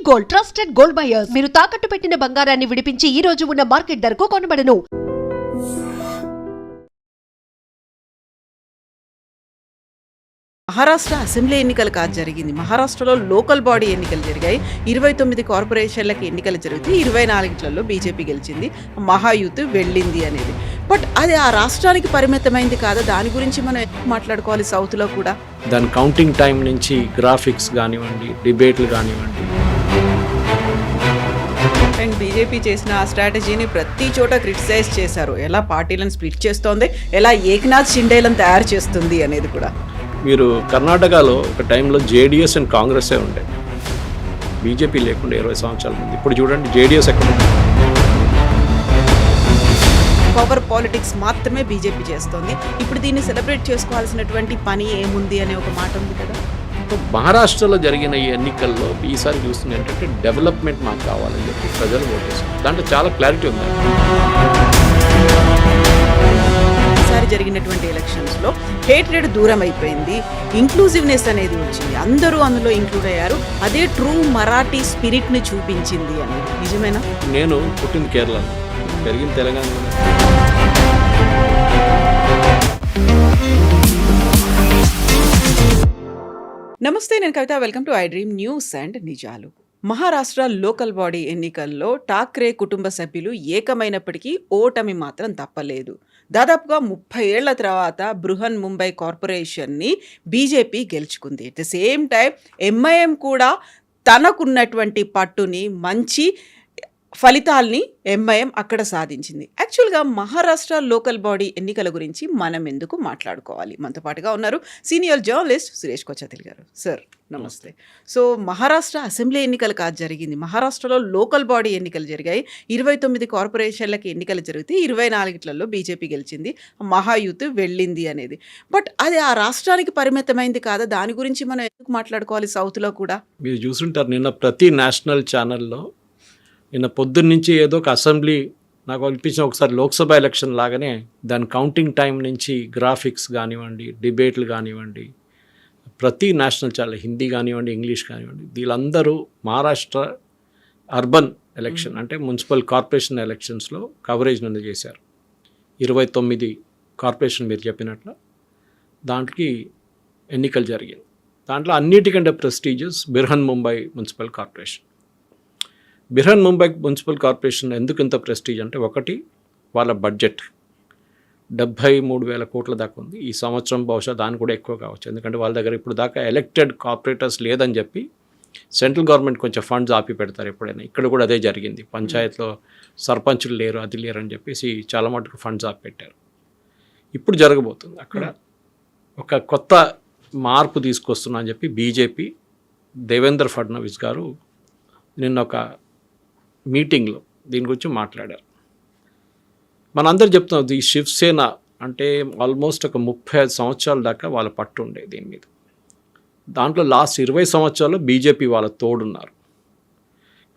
Gold, trusted gold buyers. మీరు తాకట్టు పెట్టిన బంగారాన్ని విడిపించి ఈ రోజు ఉన్న మార్కెట్ ధరకు కొనబడను. మహారాష్ట్ర అసెంబ్లీ ఎన్నికలు కాదు జరిగింది. మహారాష్ట్రలో లోకల్ బాడీ ఎన్నికలు జరిగాయి. 29 కార్పొరేషన్లకి ఎన్నికలు జరిగితే 24లలో బీజేపీ గెలిచింది. మహాయూత్ వెళ్ళింది అనేది. బట్ అది ఆ రాష్ట్రానికి పరిమితమైంది కాదు. దాని గురించి మనం మాట్లాడుకోవాలి. సౌత్లో కూడా దాని కౌంటింగ్ టైం నుంచి గ్రాఫిక్స్ కానివ్వండి, డిబేట్లు కానివ్వండి. అండ్ బీజేపీ చేసిన ఆ స్ట్రాటజీని ప్రతి చోట క్రిటిసైజ్ చేశారు. ఎలా పార్టీలను స్ప్లిట్ చేస్తోంది, ఎలా ఏక్నాథ్ షిండేలను తయారు చేస్తుంది అనేది కూడా. మీరు కర్ణాటకలో ఒక టైంలో జేడీఎస్ అండ్ కాంగ్రెసే ఉండే, బీజేపీ లేకుండా 20 సంవత్సరాల ముందు. ఇప్పుడు చూడండి జేడీఎస్ ఎక్కడ ఉంది. పవర్ పాలిటిక్స్ మాత్రమే బీజేపీ చేస్తోంది. ఇప్పుడు దీన్ని సెలబ్రేట్ చేసుకోవాల్సినటువంటి పని ఏముంది అనే ఒక మాట ఉంది కదా. మహారాష్ట్రలో జరిగిన ఈ ఎన్నికల్లో ఈసారి చూస్తుంది ఏంటంటే డెవలప్మెంట్ మాకు కావాలని చెప్పి ప్రజలు ఓటేస్తారు. దాంట్లో చాలా క్లారిటీ ఉంది. ఈసారి జరిగినటువంటి ఎలక్షన్స్లో హేట్రెడ్ దూరం అయిపోయింది. ఇంక్లూజివ్నెస్ అనేది వచ్చింది. అందరూ అందులో ఇంక్లూడ్ అయ్యారు. అదే ట్రూ మరాఠీ స్పిరిట్ని చూపించింది అనేది నిజమేనా? నేను పుట్టింది కేరళలో, పెరిగింది తెలంగాణలో. నమస్తే, నేను Kavitha. Welcome to I dream news and నిజాలు. మహారాష్ట్ర లోకల్ బాడీ ఎన్నికల్లో ఠాక్రే కుటుంబ సభ్యులు ఏకమైనప్పటికీ ఓటమి మాత్రం తప్పలేదు. దాదాపుగా 30 ఏళ్ల తర్వాత బృహన్ ముంబై కార్పొరేషన్ని బీజేపీ గెలుచుకుంది. At the same time MIM కూడా తనకున్నటువంటి పట్టుని, మంచి ఫలితాల్ని ఎంఐఎం అక్కడ సాధించింది. యాక్చువల్గా మహారాష్ట్ర లోకల్ బాడీ ఎన్నికల గురించి మనం ఎందుకు మాట్లాడుకోవాలి? మనతో పాటుగా ఉన్నారు సీనియర్ జర్నలిస్ట్ సురేష్ కొచ్చాతిల్ గారు. సార్ నమస్తే. సో మహారాష్ట్ర అసెంబ్లీ ఎన్నికలు కాదు జరిగింది. మహారాష్ట్రలో లోకల్ బాడీ ఎన్నికలు జరిగాయి. 29 కార్పొరేషన్లకి ఎన్నికలు జరిగితే 24లలో బీజేపీ గెలిచింది. మహాయూత్ వెళ్ళింది అనేది. బట్ అది ఆ రాష్ట్రానికి పరిమితమైంది కాదు. దాని గురించి మనం ఎందుకు మాట్లాడుకోవాలి? సౌత్లో కూడా మీరు చూసుంటారు, నిన్న ప్రతి నేషనల్ ఛానల్లో నిన్న పొద్దున్న నుంచి ఏదో ఒక అసెంబ్లీ, నాకు అనిపించిన ఒకసారి లోక్సభ ఎలక్షన్ లాగానే దాని కౌంటింగ్ టైం నుంచి గ్రాఫిక్స్ కానివ్వండి, డిబేట్లు కానివ్వండి, ప్రతి నేషనల్ ఛానల్, హిందీ కానివ్వండి, ఇంగ్లీష్ కానివ్వండి, వీళ్ళందరూ మహారాష్ట్ర అర్బన్ ఎలక్షన్ అంటే మున్సిపల్ కార్పొరేషన్ ఎలక్షన్స్లో కవరేజ్ నన్ను చేశారు. 29 కార్పొరేషన్ మీరు చెప్పినట్లు దాంట్లోకి ఎన్నికలు జరిగింది. దాంట్లో అన్నిటికంటే prestigious Brihan Mumbai municipal corporation. Brihan Mumbai municipal corporation ఎందుకు ఇంత ప్రెస్టీజ్ అంటే, ఒకటి వాళ్ళ బడ్జెట్ 73,000 కోట్ల దాకా ఉంది. ఈ సంవత్సరం బహుశా దాన్ని కూడా ఎక్కువ కావచ్చు. ఎందుకంటే వాళ్ళ దగ్గర ఇప్పుడు దాకా ఎలక్టెడ్ కార్పొరేటర్స్ లేదని చెప్పి సెంట్రల్ గవర్నమెంట్ కొంచెం ఫండ్స్ ఆపి పెడతారు ఎప్పుడైనా. ఇక్కడ కూడా అదే జరిగింది. పంచాయత్లో సర్పంచులు లేరు, అది లేరు అని చెప్పేసి చాలా మటుకు ఫండ్స్ ఆపి పెట్టారు. ఇప్పుడు జరగబోతుంది అక్కడ ఒక కొత్త మార్పు తీసుకొస్తున్నా అని చెప్పి బీజేపీ దేవేంద్ర ఫడ్నవీస్ గారు నిన్న ఒక మీటింగ్లో దీని గురించి మాట్లాడారు. మనందరూ చెప్తున్నాం, ఈ శివసేన అంటే ఆల్మోస్ట్ ఒక 35 సంవత్సరాల దాకా వాళ్ళ పట్టు ఉండే దీని మీద. దాంట్లో లాస్ట్ 20 సంవత్సరాల్లో బీజేపీ వాళ్ళ తోడున్నారు.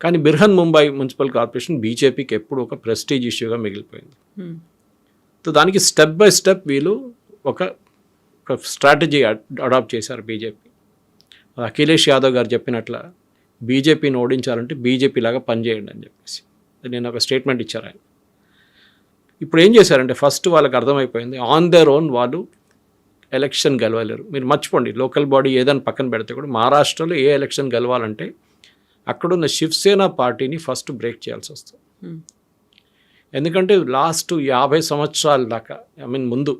కానీ బిర్హన్ ముంబై మున్సిపల్ కార్పొరేషన్ బీజేపీకి ఎప్పుడు ఒక ప్రెస్టీజ్ ఇష్యూగా మిగిలిపోయింది. సో దానికి స్టెప్ బై స్టెప్ వీళ్ళు ఒక స్ట్రాటజీ అడాప్ట్ చేశారు బీజేపీ. అఖిలేష్ యాదవ్ గారు చెప్పినట్ల బీజేపీని ఓడించాలంటే బీజేపీ లాగా పనిచేయండి అని చెప్పేసి నేను ఒక స్టేట్మెంట్ ఇచ్చారు ఆయన. ఇప్పుడు ఏం చేశారంటే, ఫస్ట్ వాళ్ళకి అర్థమైపోయింది ఆన్ దేర్ ఓన్ వాళ్ళు ఎలక్షన్ గెలవలేరు. మీరు మర్చిపోండి, లోకల్ బాడీ ఏదైనా పక్కన పెడితే కూడా మహారాష్ట్రలో ఏ ఎలక్షన్ గెలవాలంటే అక్కడున్న శివసేన పార్టీని ఫస్ట్ బ్రేక్ చేయాల్సి వస్తుంది. ఎందుకంటే లాస్ట్ 50 సంవత్సరాల దాకా, ముందు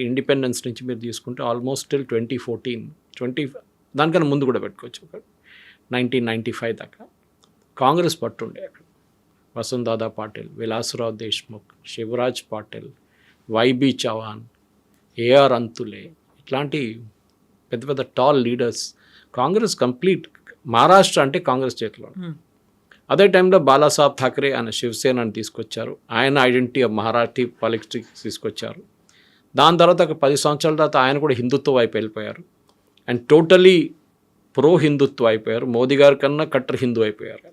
ఇండిపెండెన్స్ నుంచి మీరు తీసుకుంటే ఆల్మోస్ట్ టిల్ 2014 దానికన్నా ముందు కూడా పెట్టుకోవచ్చు, 1995 దాకా కాంగ్రెస్ పట్టుండే. అక్కడ వసుంధరా పాటిల్, విలాసరావు దేశ్ముఖ్, శివరాజ్ పాటిల్, వైబీ చవాన్, ఏఆర్ అంతులే, ఇట్లాంటి పెద్ద పెద్ద tall leaders. Congress complete Maharashtra అంటే కాంగ్రెస్ చేతిలో. అదే టైంలో బాలాసాహెబ్ ఠాక్రే ఆయన శివసేనని తీసుకొచ్చారు. ఆయన ఐడెంటిటీ ఆఫ్ మరాఠీ పాలిటిక్స్ తీసుకొచ్చారు. దాని తర్వాత ఒక 10 సంవత్సరాల తర్వాత ఆయన కూడా హిందుత్వ వైపు వెళ్ళిపోయారు అండ్ టోటలీ ప్రో హిందుత్వ అయిపోయారు. మోదీ గారి కన్నా కట్టర్ హిందూ అయిపోయారు.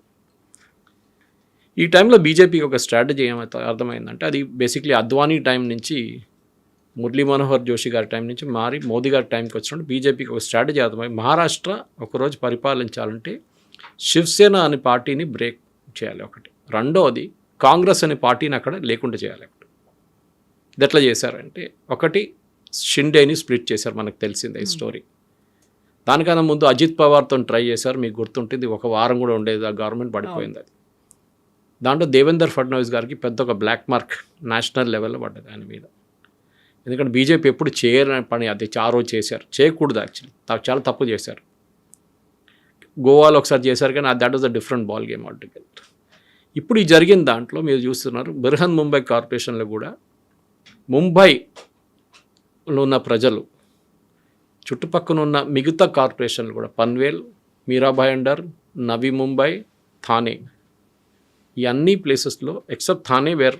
ఈ టైంలో బీజేపీకి ఒక స్ట్రాటజీ ఏమైతే అర్థమైందంటే, అది బేసిక్లీ అద్వానీ టైం నుంచి, మురళీ మనోహర్ జోషి గారి టైం నుంచి మారి మోదీ గారి టైంకి వచ్చినప్పుడు బీజేపీకి ఒక స్ట్రాటజీ అర్థమై, మహారాష్ట్ర ఒకరోజు పరిపాలించాలంటే శివసేన అనే పార్టీని బ్రేక్ చేయాలి ఒకటి. రెండవది కాంగ్రెస్ అనే పార్టీని అక్కడ లేకుండా చేయాలి. అక్కడ ఇది ఎట్లా చేశారంటే, ఒకటి షిండేని స్ప్లిట్ చేశారు, మనకు తెలిసిందే ఈ స్టోరీ. దానికన్నా ముందు అజిత్ పవార్తో ట్రై చేశారు, మీకు గుర్తుంటుంది. ఒక వారం కూడా ఉండేది, ఆ గవర్నమెంట్ పడిపోయింది. అది దాంట్లో దేవేందర్ ఫడ్నవీస్ గారికి పెద్ద ఒక బ్లాక్ మార్క్ నేషనల్ లెవెల్లో పడ్డది ఆయన మీద. ఎందుకంటే బీజేపీ ఎప్పుడు చేయని పని అది ఆ రోజు చేశారు, చేయకూడదు యాక్చువల్లీ, చాలా తప్పు చేశారు. గోవాలో ఒకసారి చేశారు, కానీ that was a different ball game altogether. ఇప్పుడు ఈ జరిగిన దాంట్లో మీరు చూస్తున్నారు, బృహన్ ముంబై కార్పొరేషన్లో కూడా ముంబైలో ఉన్న ప్రజలు, చుట్టుపక్కల ఉన్న మిగతా కార్పొరేషన్లు కూడా, పన్వేల్, మీరా భాయండర్, నవీ ముంబై, థానే, ఈ అన్ని ప్లేసెస్లో except Thane where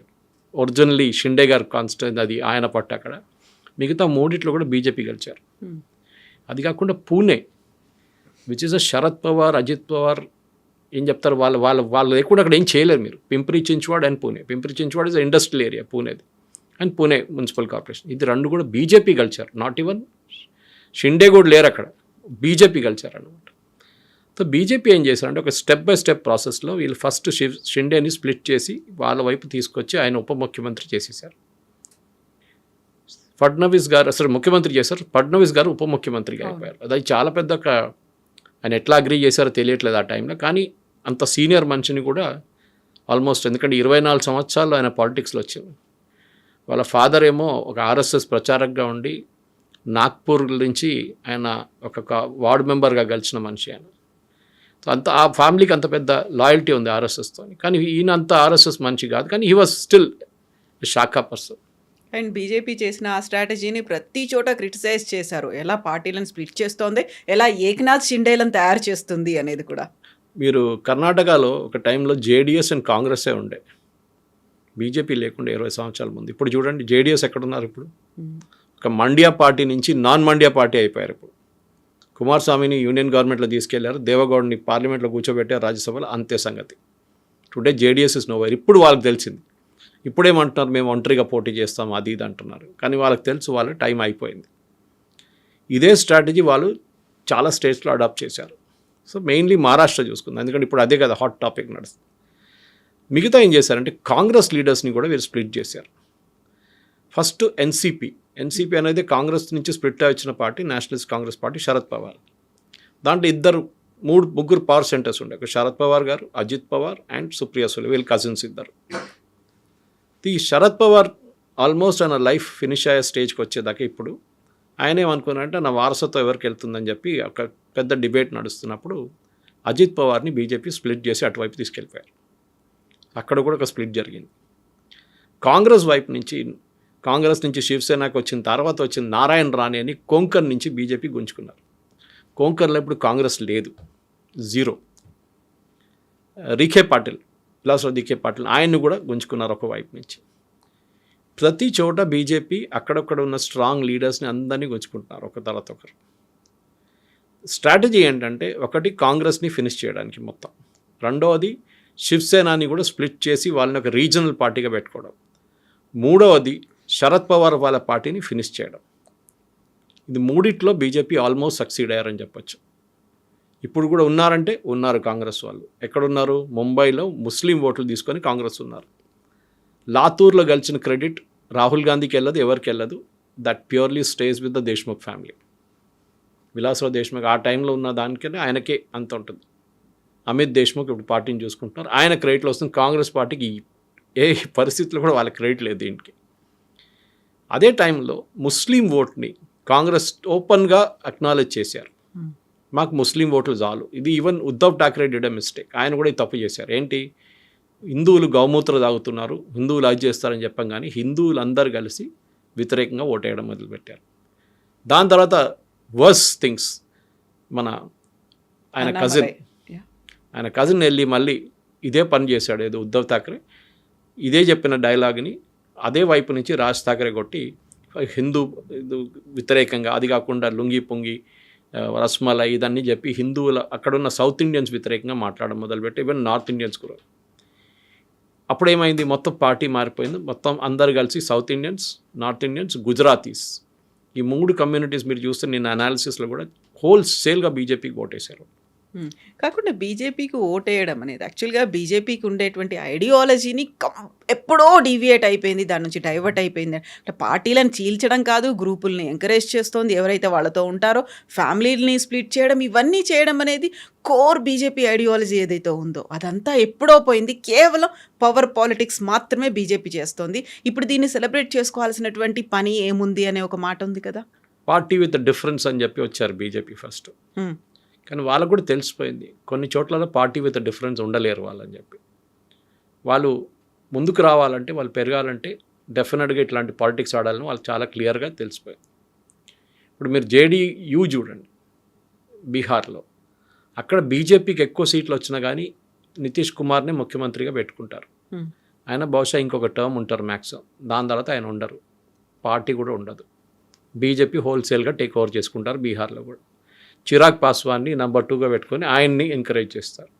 originally Shinde గారు కాన్స్టిట్యూన్సీ, అది ఆయన పట్టు, అక్కడ మిగతా మూడిట్లో కూడా బీజేపీ గెలిచారు. అది కాకుండా Pune, which is a Sharad Pawar, Ajit Pawar ఏం చెప్తారు, వాళ్ళు లేకుండా అక్కడ ఏం చేయలేరు మీరు. Pimpri Chinchwad and Pune. Pimpri Chinchwad is industrial area పూణేది, అండ్ పూణే మున్సిపల్ కార్పొరేషన్. ఇది రెండు కూడా బీజేపీ గెలిచారు. నాట్ ఈవెన్ షిండే కూడా లేరు అక్కడ, బీజేపీ గెలిచారు అనమాట. సో బీజేపీ ఏం చేశారంటే, ఒక స్టెప్ బై స్టెప్ ప్రాసెస్లో వీళ్ళు ఫస్ట్ షిండేని స్ప్లిట్ చేసి వాళ్ళ వైపు తీసుకొచ్చి ఆయన ఉప ముఖ్యమంత్రి చేసేసారు. ఫడ్నవీస్ గారు అసలు ముఖ్యమంత్రి చేశారు, ఫడ్నవీస్ గారు ఉప ముఖ్యమంత్రిగా అయిపోయారు. అది చాలా పెద్ద ఆయన ఎట్లా అగ్రీ చేశారో తెలియట్లేదు ఆ టైంలో. కానీ అంత సీనియర్ మనిషిని కూడా ఆల్మోస్ట్, ఎందుకంటే 24 సంవత్సరాలు ఆయన పాలిటిక్స్లో వచ్చింది. వాళ్ళ ఫాదర్ ఏమో ఒక ఆర్ఎస్ఎస్ ప్రచారకగా ఉండి నాగ్పూర్ నుంచి ఆయన ఒక వార్డు మెంబర్గా గెలిచిన మనిషి ఆయన. సో అంత ఆ ఫ్యామిలీకి అంత పెద్ద లాయల్టీ ఉంది ఆర్ఎస్ఎస్తో. కానీ ఈయన అంత ఆర్ఎస్ఎస్ మనిషి కాదు, కానీ హీ వాజ్ స్టిల్ శాఖా పర్సన్. అండ్ బీజేపీ చేసిన ఆ స్ట్రాటజీని ప్రతి చోట క్రిటిసైజ్ చేశారు. ఎలా పార్టీలను స్ప్లిట్ చేస్తోంది, ఎలా ఏక్నాథ్ షిండేలను తయారు చేస్తుంది అనేది కూడా. మీరు కర్ణాటకలో ఒక టైంలో జేడిఎస్ అండ్ కాంగ్రెస్సే ఉండే, బీజేపీ లేకుండా 20 సంవత్సరాల ముందు. ఇప్పుడు చూడండి జేడిఎస్ ఎక్కడున్నారు ఇప్పుడు. ఒక మండ్యా పార్టీ నుంచి నాన్ మండ్యా పార్టీ అయిపోయారు. ఇప్పుడు కుమారస్వామిని యూనియన్ గవర్నమెంట్లో తీసుకెళ్లారు, దేవగౌడ్ని పార్లమెంట్లో కూర్చోబెట్టారు, రాజ్యసభలో, అంతే సంగతి. Today JDS is nowhere. ఇప్పుడు వాళ్ళకి తెలిసింది, ఇప్పుడేమంటున్నారు, మేము ఒంటరిగా పోటీ చేస్తాం అది ఇది అంటున్నారు. కానీ వాళ్ళకి తెలుసు వాళ్ళ టైం అయిపోయింది. ఇదే స్ట్రాటజీ వాళ్ళు చాలా స్టేట్స్లో అడాప్ట్ చేశారు. సో మెయిన్లీ మహారాష్ట్ర చూసుకుందాం, ఎందుకంటే ఇప్పుడు అదే కదా హాట్ టాపిక్ నడుస్తుంది. మిగతా ఏం చేశారంటే, కాంగ్రెస్ లీడర్స్ని కూడా వీరు స్ప్లిట్ చేశారు. ఫస్ట్ ఎన్సీపీ అనేది కాంగ్రెస్ నుంచి స్ప్లిట్ అయి వచ్చిన party, Nationalist Congress party, Sharad Pawar. దాంట్లో ముగ్గురు పవర్ సెంటర్స్ ఉండే, ఒక శరద్ పవార్ గారు, అజిత్ పవార్ అండ్ సుప్రియా సులే, వీళ్ళు కజిన్స్ ఇద్దరు. ఈ శరద్ పవార్ ఆల్మోస్ట్ ఆయన లైఫ్ ఫినిష్ అయ్యే స్టేజ్కి వచ్చేదాకా ఇప్పుడు ఆయన ఏమనుకున్నారంటే, నా వారసత్వం ఎవరికి వెళ్తుందని చెప్పి ఒక పెద్ద డిబేట్ నడుస్తున్నప్పుడు అజిత్ పవార్ని బీజేపీ స్ప్లిట్ చేసి అటువైపు తీసుకెళ్ళిపోయారు. అక్కడ కూడా ఒక స్ప్లిట్ జరిగింది. కాంగ్రెస్ నుంచి శివసేనకు వచ్చిన తర్వాత వచ్చిన నారాయణ రాణే అని కొంకన్ నుంచి బీజేపీ గుంజుకున్నారు. కొంకన్లో ఇప్పుడు కాంగ్రెస్ లేదు, జీరో. రీఖే పాటిల్ ఆయన్ని కూడా గుంజుకున్నారు ఒకవైపు నుంచి. ప్రతి చోట బీజేపీ అక్కడక్కడ ఉన్న స్ట్రాంగ్ లీడర్స్ని అందరినీ గుంజుకుంటున్నారు ఒక తర్వాత ఒకరు. స్ట్రాటజీ ఏంటంటే, ఒకటి కాంగ్రెస్ని ఫినిష్ చేయడానికి మొత్తం, రెండవది శివసేనాని కూడా స్ప్లిట్ చేసి వాళ్ళని ఒక రీజనల్ పార్టీగా పెట్టుకోవడం, మూడవది శరద్ పవార్ వాళ్ళ పార్టీని ఫినిష్ చేయడం. ఇది మూడిట్లో బీజేపీ ఆల్మోస్ట్ సక్సీడ్ అయ్యారని చెప్పొచ్చు. ఇప్పుడు కూడా ఉన్నారు కాంగ్రెస్ వాళ్ళు. ఎక్కడున్నారు? ముంబైలో ముస్లిం ఓట్లు తీసుకొని కాంగ్రెస్ ఉన్నారు. లాతూర్లో గెలిచిన క్రెడిట్ రాహుల్ గాంధీకి వెళ్ళదు, ఎవరికి వెళ్ళదు. That purely stays with the Deshmukh family. Vilasrao Deshmukh ఆ టైంలో ఉన్న దానికనే ఆయనకే అంత ఉంటుంది. అమిత్ దేశ్ముఖ్ ఇప్పుడు పార్టీని చూసుకుంటున్నారు, ఆయన క్రెడిట్లో వస్తుంది. కాంగ్రెస్ పార్టీకి ఏ పరిస్థితుల్లో కూడా వాళ్ళ క్రెడిట్ లేదు దీనికి. అదే టైంలో ముస్లిం ఓట్ని కాంగ్రెస్ ఓపెన్గా అక్నాలెడ్జ్ చేశారు, మాకు ముస్లిం ఓట్లు చాలు. ఇది even Uddhav Thackeray did a mistake, ఆయన కూడా తప్పు చేశారు. ఏంటి, హిందువులు గౌమూత్ర తాగుతున్నారు, హిందువులు అది చేస్తారని చెప్పాం, కానీ హిందువులు అందరు కలిసి వ్యతిరేకంగా ఓటేయడం మొదలుపెట్టారు. దాని తర్వాత వర్స్ థింగ్స్, ఆయన కజిన్ వెళ్ళి మళ్ళీ ఇదే పని చేశాడు. ఏదో ఉద్ధవ్ ఠాక్రే ఇదే చెప్పిన డైలాగ్ని అదే వైపు నుంచి రాజ్ ఠాక్రే కొట్టి హిందూ వ్యతిరేకంగా, అది కాకుండా లుంగి పొంగి రస్మలై ఇదన్నీ చెప్పి హిందువుల అక్కడున్న సౌత్ ఇండియన్స్ వ్యతిరేకంగా మాట్లాడడం మొదలుపెట్టి, ఈవెన్ నార్త్ ఇండియన్స్ కూడా. అప్పుడేమైంది, మొత్తం పార్టీ మారిపోయింది. మొత్తం అందరు కలిసి south Indians, north Indians, Gujaratis, ఈ 3 కమ్యూనిటీస్ మీరు చూస్తే నిన్న అనాలిసిస్లో కూడా హోల్సేల్గా బీజేపీకి ఓటేశారు. కాకుండా బీజేపీకి ఓటేయడం అనేది యాక్చువల్‌గా బీజేపీకి ఉండేటువంటి ఐడియాలజీని ఎప్పుడో డీవియేట్ అయిపోయింది. దాని నుంచి డైవర్ట్ అయిపోయింది. అంటే పార్టీలను చీల్చడం కాదు, గ్రూపుల్ని ఎంకరేజ్ చేస్తోంది. ఎవరైతే వాళ్ళతో ఉంటారో ఫ్యామిలీలని స్ప్లిట్ చేయడం, ఇవన్నీ చేయడం అనేది కోర్ బీజేపీ ఐడియాలజీ ఏదైతే ఉందో అదంతా ఎప్పుడో పోయింది. కేవలం పవర్ పాలిటిక్స్ మాత్రమే బీజేపీ చేస్తోంది. ఇప్పుడు దీన్ని సెలబ్రేట్ చేసుకోవాల్సినటువంటి పని ఏముంది అనే ఒక మాట ఉంది కదా! పార్టీ విత్ డిఫరెన్స్ అని చెప్పి వచ్చారు బీజేపీ ఫస్ట్. హ్మ్. కానీ వాళ్ళకు కూడా తెలిసిపోయింది కొన్ని చోట్లలో పార్టీ విత్ డిఫరెన్స్ ఉండలేరు వాళ్ళని చెప్పి. వాళ్ళు ముందుకు రావాలంటే, వాళ్ళు పెరగాలంటే డెఫినెట్గా ఇట్లాంటి పాలిటిక్స్ ఆడాలని వాళ్ళకి చాలా క్లియర్గా తెలిసిపోయింది. ఇప్పుడు మీరు జేడీయూ చూడండి బీహార్లో, అక్కడ బీజేపీకి ఎక్కువ సీట్లు వచ్చినా కానీ నితీష్ కుమార్ని ముఖ్యమంత్రిగా పెట్టుకుంటారు. ఆయన బహుశా ఇంకొక టర్మ్ ఉంటారు మ్యాక్సిమం. దాని తర్వాత ఆయన ఉండరు, పార్టీ కూడా ఉండదు. బీజేపీ హోల్సేల్గా టేక్ ఓవర్ చేసుకుంటారు బీహార్లో కూడా. చిరాగ్ పాస్వాన్ని నెంబర్ 2గా పెట్టుకొని ఆయన్ని ఎంకరేజ్ చేస్తారు.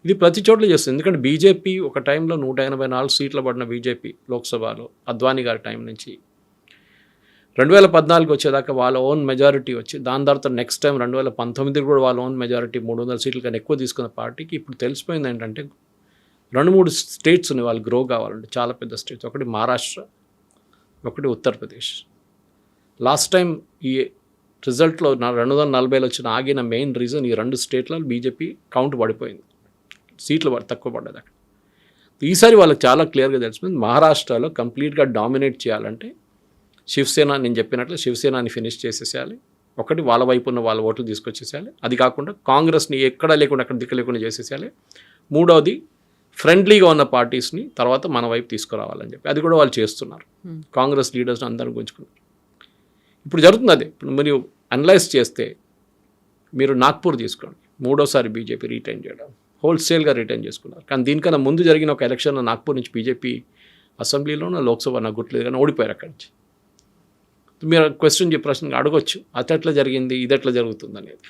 ఇది ప్రతి చోట్ల చేస్తుంది. ఎందుకంటే బీజేపీ ఒక టైంలో 184 సీట్లు పడిన బీజేపీ లోక్సభలో అద్వానీ గారి టైం నుంచి 2014 వచ్చేదాకా వాళ్ళ ఓన్ మెజారిటీ వచ్చి, దాని తర్వాత నెక్స్ట్ టైం 2019 కూడా వాళ్ళ ఓన్ మెజారిటీ 300 సీట్ల కన్నా ఎక్కువ తీసుకున్న పార్టీకి ఇప్పుడు తెలిసిపోయింది ఏంటంటే 2-3 స్టేట్స్ ఉన్నాయి వాళ్ళు గ్రో కావాలంటే, చాలా పెద్ద స్టేట్స్. ఒకటి మహారాష్ట్ర, ఒకటి ఉత్తరప్రదేశ్. లాస్ట్ టైం ఈ రిజల్ట్లో 240 వచ్చిన ఆగిన మెయిన్ రీజన్ ఈ 2 స్టేట్లలో బీజేపీ కౌంట్ పడిపోయింది, సీట్లు తక్కువ పడ్డది అక్కడ. ఈసారి వాళ్ళకి చాలా క్లియర్గా తెలిసిపోయింది మహారాష్ట్రలో కంప్లీట్గా డామినేట్ చేయాలంటే శివసేన, నేను చెప్పినట్లు శివసేనని ఫినిష్ చేసేసేయాలి. ఒకటి వాళ్ళ వైపు ఉన్న వాళ్ళ ఓట్లు తీసుకొచ్చేసేయాలి. అది కాకుండా కాంగ్రెస్ని ఎక్కడ లేకుండా అక్కడ దిక్కు లేకుండా చేసేసేయాలి. మూడవది ఫ్రెండ్లీగా ఉన్న పార్టీస్ని తర్వాత మన వైపు తీసుకురావాలని చెప్పి అది కూడా వాళ్ళు చేస్తున్నారు. కాంగ్రెస్ లీడర్స్ని అందరూ గుంజుకున్నారు. ఇప్పుడు జరుగుతుంది అదే. ఇప్పుడు మీరు అనలైజ్ చేస్తే మీరు నాగ్పూర్ తీసుకోండి, 3వ బీజేపీ రిటైన్ చేయడం, హోల్సేల్గా రిటైన్ చేసుకున్నారు. కానీ దీనికన్నా ముందు జరిగిన ఒక ఎలక్షన్లో నాగ్పూర్ నుంచి బీజేపీ అసెంబ్లీలోనూ లోక్సభ నాకు గుర్తులేదు కానీ ఓడిపోయారు అక్కడి నుంచి. మీరు క్వశ్చన్ ప్రశ్న అడగొచ్చు, అట్లా జరిగింది ఇది ఎట్లా జరుగుతుంది అనేది.